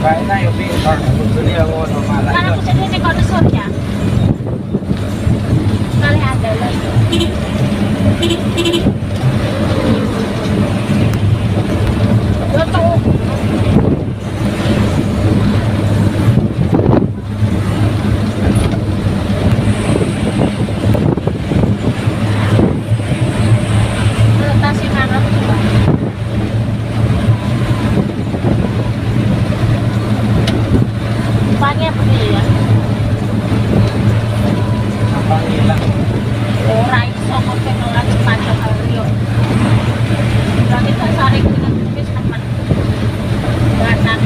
Baik na yung pintor. Gusto niya mo no Karena malayo. aku jadi ini kondisornya. Kali ada lagi. Betul. Tasik kanan coba. Depannya begini ya. Ang ilang. Ora iso kok penolak sepanjang hari yo. Berarti tak saring dengan tipis teman. Ganan.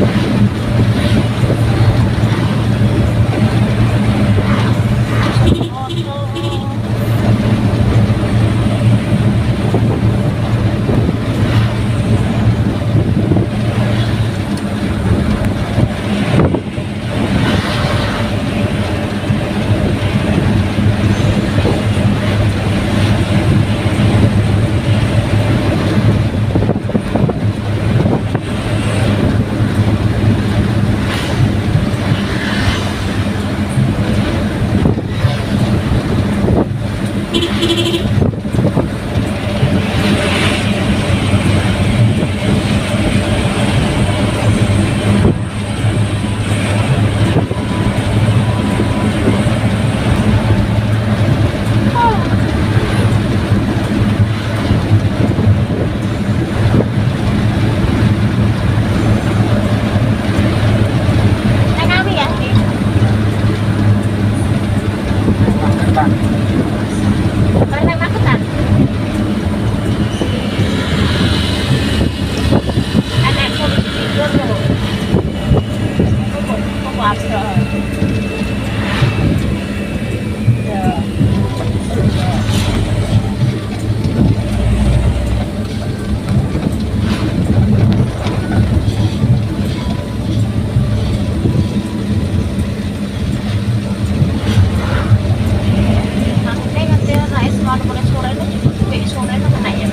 Ngawi ya, Dik? Maketan. Karena Magetan. Anak polisi tidur loh. Kok apa? Ya. Maksudnya nanti naik selalu mulai sore itu juga sampai sore itu kena ya.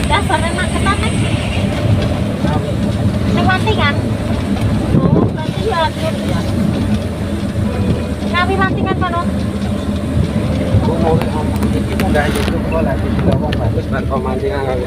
Dasarnya Magetan nih. Lewati kan? Oh, berarti ya ya. Ngawi Mantingan kono. Kung mo, hindi mo dahil ito ko lagi sila kung bagus man pemancingan kami.